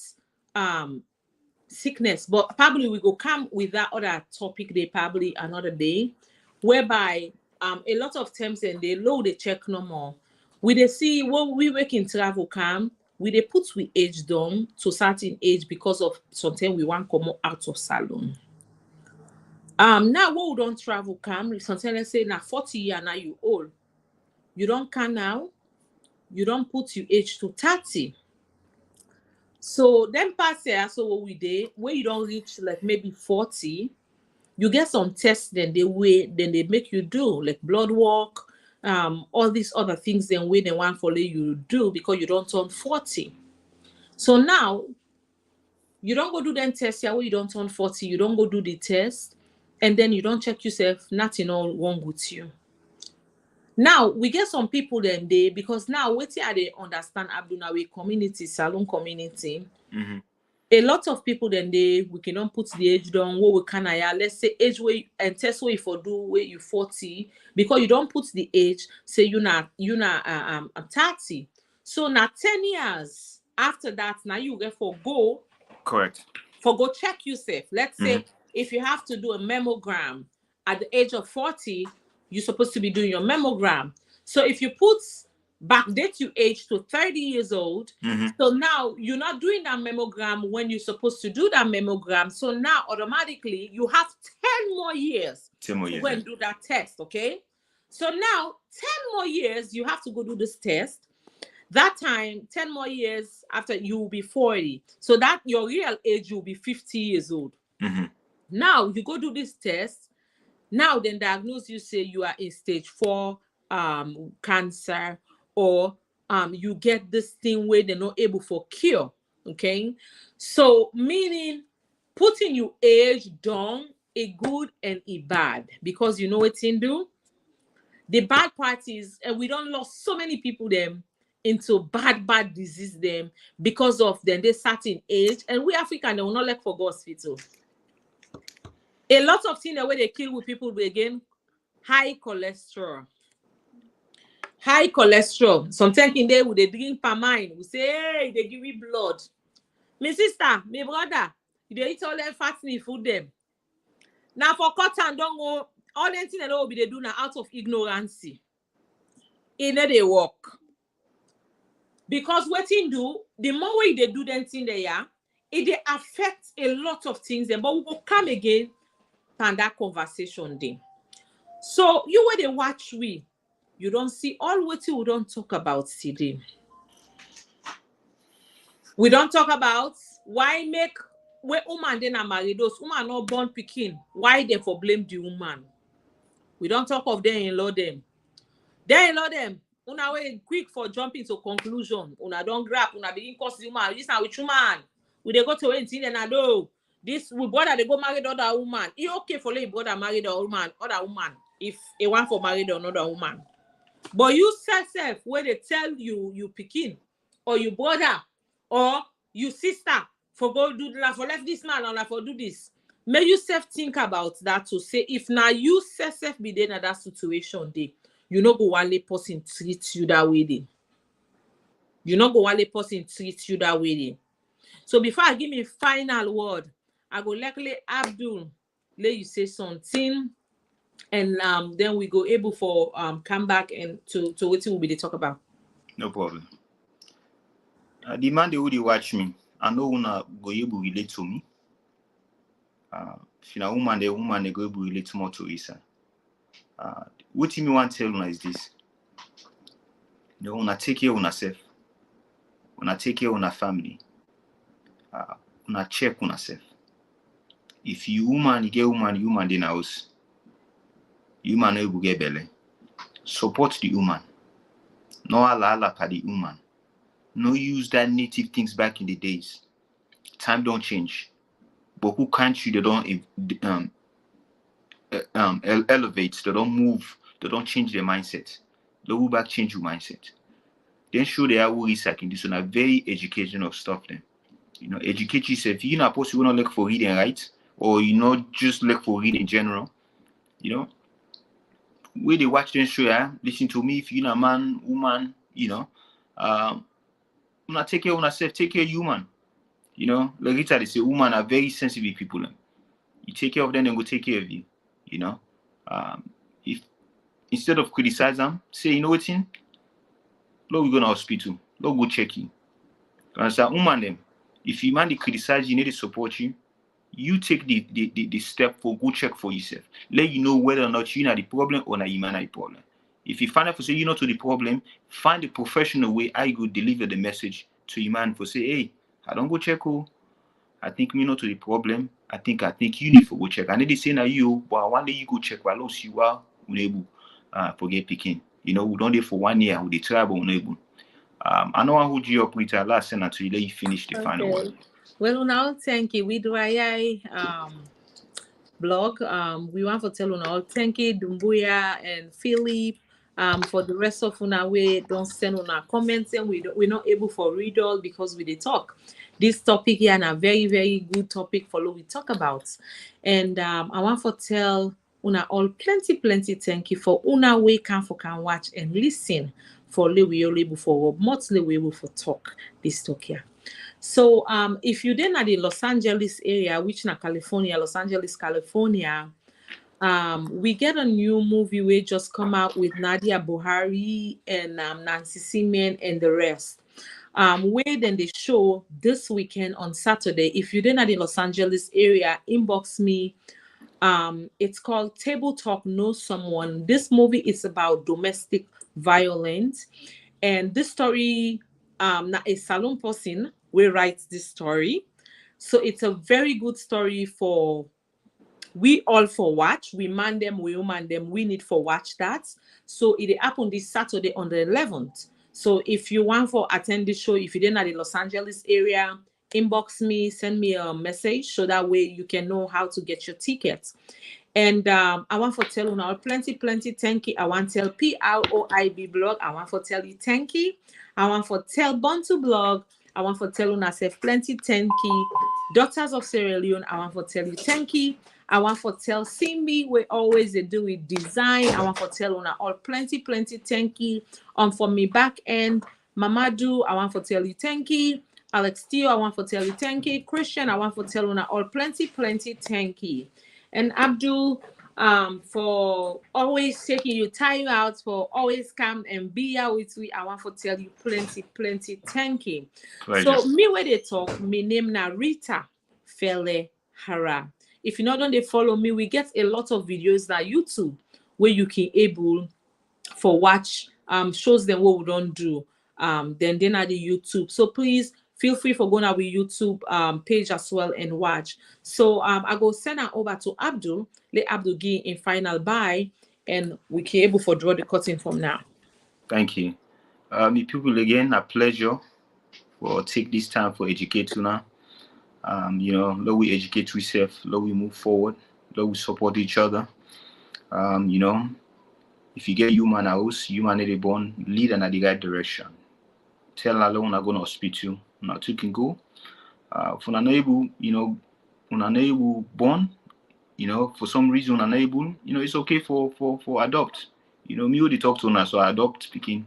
sickness, but probably we go come with that other topic they probably another day, whereby a lot of times and they low they check no more. We they see when we work in travel cam, we they put we age down to certain age because of something we want come out of salon. Now what we don't travel cam, sometimes let's say now 40 years now you old. You don't can now, you don't put your age to 30. So then pass here, so what we did, when you don't reach like maybe 40, you get some tests then they make you do like blood work, all these other things then way they want for you do because you don't turn 40. So now you don't go do them tests here where you don't turn 40, you don't go do the test, and then you don't check yourself, nothing all wrong with you. Now we get some people then they because now what they understand Abdunawi community, salon community. A lot of people then we cannot put the age down what we can let's say age way and test way for do where you 40 because you don't put the age say you not 30. So now 10 years after that now you get for go correct for go check yourself. Let's say if you have to do a mammogram at the age of 40, you're supposed to be doing your mammogram. So if you put backdate your age to 30 years old, so now you're not doing that mammogram when you're supposed to do that mammogram. So now automatically you have 10 more years to go and do that test, okay? So now 10 more years you have to go do this test. That time, 10 more years after you will be 40. So that your real age will be 50 years old. Now you go do this test. Now then diagnose you say you are in stage 4 cancer, or you get this thing where they're not able for cure. Okay, so meaning putting your age down a good and a bad, because you know what in do. The bad part is, and we don't lost so many people them into bad disease them because of them they certain age, and we African they will not like for go hospital. A lot of things the way they kill with people again, high cholesterol. Sometimes in there with they drink palmine, we say, hey, they give you blood. My sister, my brother, they eat all them fattening food them. Now for cotton, don't go all them things that will be they do now out of ignorance. In they work. Because what in do, the more way they do them thing they are, it they affect a lot of things. Then, but we will come again and that conversation day. So you where they watch you don't see all what we don't talk about today. We don't talk about why make where woman then are married, those woman not born picking. Why they for blame the woman? We don't talk of them in law them. They in law them. Una way quick for jumping to conclusion. Una don't grab. Una begin cause the woman. This now with woman. We they go to anything and I know this we brother they go marry the other woman. It okay for the brother marry the other woman if a one for marry the another woman. But you self where they tell you picking or you brother or you sister for go do that for left this man or for do this. May you self think about that to say if now you self be there in that situation day, you know go one person treat you that way day. You know go one person treat you that way day. So before I give me final word, I go likely Abdul let you say something. And then we go able for come back and to what will be the talk about. No problem. The man they would watch me. I know una go able relate to me. If you know woman they go able relate more to Isa. What you me want to tell una is this. You know, una take care of yourself. Una take care of your family. Una check on yourself. If you woman, you get woman in house. Human will get belly. Support the woman. No ala for the woman. No use that native things back in the days. Time don't change. But who country they don't elevate, they don't move, they don't change their mindset. They will back change your mindset. Then show they are recycling this on a very educational stuff then. You know, educate yourself. You're not supposed to not look for reading, right? Or you not just look for reading in general. You know, where they watch them show, listen to me. If you're a man, woman, you know, not take care of yourself, take care of human. You know, like Rita, they say women are very sensitive people. You take care of them, they will take care of you. You know, if instead of criticize them, say, you know what, Lord, we go to hospital. Lord, go check you. Because woman them, if you man they criticize you, need to support you. You take the step for go check for yourself. Let you know whether or not you're not the problem or not you man the problem. If you find out for say you're not to the problem, find a professional way I go deliver the message to your man for say, hey, I don't go check who. I think me not to the problem. I think you need to go check. I need to say now you, but one day you go check while else you are unable forget picking. You know, we don't do for 1 year with the trouble unable. I know I hold you up with our last sentence to let you finish the final word. Well, now thank you. We do blog. We want to tell you all thank you, Dumbuya and Philip. For the rest of una way, don't send on our comments and we're not able for read all because we did talk. This topic here and a very, very good topic for we talk about. And I want to tell una all plenty thank you for una way can watch and listen for we all able for mostly we able for talk this talk here. So if you then at the Los Angeles area, which na California, Los Angeles, California, we get a new movie we just come out with Nadia Buhari and Nancy Seaman and the rest. Where then they show this weekend on Saturday. If you then at the Los Angeles area, inbox me. It's called Table Talk Know Someone. This movie is about domestic violence. And this story, a salon person will write this story. So it's a very good story for we all for watch. We man them, we woman them, we need for watch that. So it happened this Saturday on the 11th. So if you want for attend this show, if you're in the Los Angeles area, inbox me, send me a message so that way you can know how to get your tickets. And I want to tell you now plenty thank you. I want to tell PROIB blog. I want to tell you thank you. I want to tell Bantu blog. I want to tell you myself plenty thank you. Daughters of Sierra Leone. I want to tell you thank you. I want to tell Simbi we always they do with design. I want to tell you now all plenty thank you. For me back end Mamadou. I want to tell you thank you. Alex Teo, I want to tell you thank you. Christian, I want to tell you all plenty thank you. And Abdul, for always taking your time out, for always come and be here with me. I want to tell you plenty thank you. Pleasure. So me where they talk, me name na Rita Felleh Arah. If you not don't they follow me, we get a lot of videos na YouTube where you can able for watch shows them what we don't do then at the YouTube. So please feel free for going our YouTube page as well and watch. So I go send her over to Abdul. Let Abdul give in final bye and we can able for draw the curtain from now. Thank you. Me people again, a pleasure for take this time for educate now. Let we educate ourselves, let we move forward, let we support each other. If you get human house, human is born, lead in the right direction. Tell alone I'm gonna hospital, not you can go. For unable, unable born, for some reason unable, it's okay for adopt. Me who they talk to now, so I adopt speaking,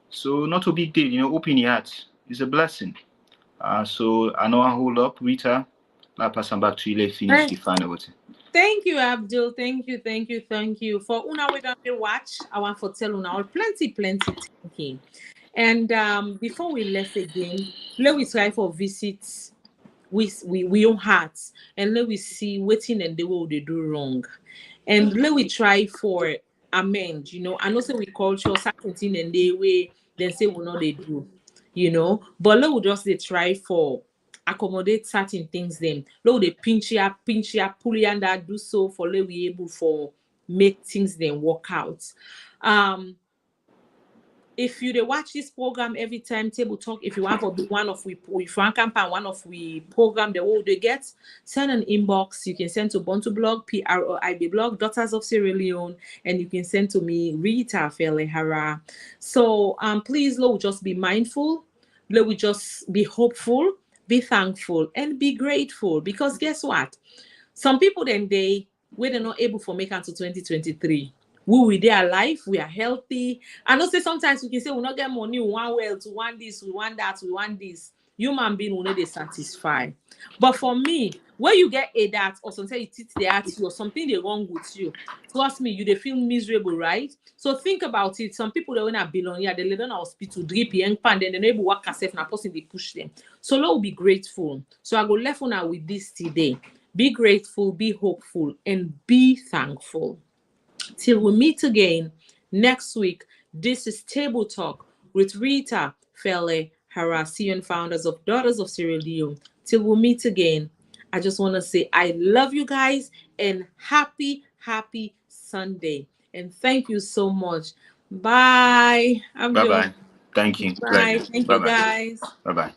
So not a big deal, open your heart. It's a blessing. So I know I hold up, Rita. I'll pass them back to you. Let's finish the final. Thank you, Abdul. Thank you. For una we don't watch, I want to tell una all plenty thank you. And before we left again, let we try for visits we own hearts and let we see waiting and the way they do wrong. And let we try for amend, I know say we culture certain thing and the way then say we know they do, but let we just they try for accommodate certain things them. Let they pinch ya, pull ya and that do so for let we able for make things then work out. If you watch this program every time table talk, if you want to be one of if you want campaign one of we program the world they get, send an inbox. You can send to Bontu blog, PROIB blog, Daughters of Sierra Leone, and you can send to me Rita Felleh Arah. So please, Lord, just be mindful. Lord, we just be hopeful, be thankful, and be grateful. Because guess what? Some people then they're not able to make it to 2023. We are alive, we are healthy. I know say sometimes we can say we not get money, we want wealth, we want this, we want that, we want this. Human being will not they satisfy. But for me, when you get a that or sometimes it hits the at you or something they wrong with you, trust me, you they feel miserable, right? So think about it. Some people they when are billionaire, they live in hospital, drip young pan, then they able work herself and a person they push them. So Lord be grateful. So I go left on with this today. Be grateful, be hopeful, and be thankful. Till we meet again next week, this is Table Talk with Rita Felleh Arah, CEO and founders of Daughters of Sierra Leone. Till we meet again, I just want to say I love you guys and happy Sunday. And thank you so much. Bye. Bye-bye. Thank you. Bye. Pleasure. Thank Bye-bye. you, guys. Bye-bye.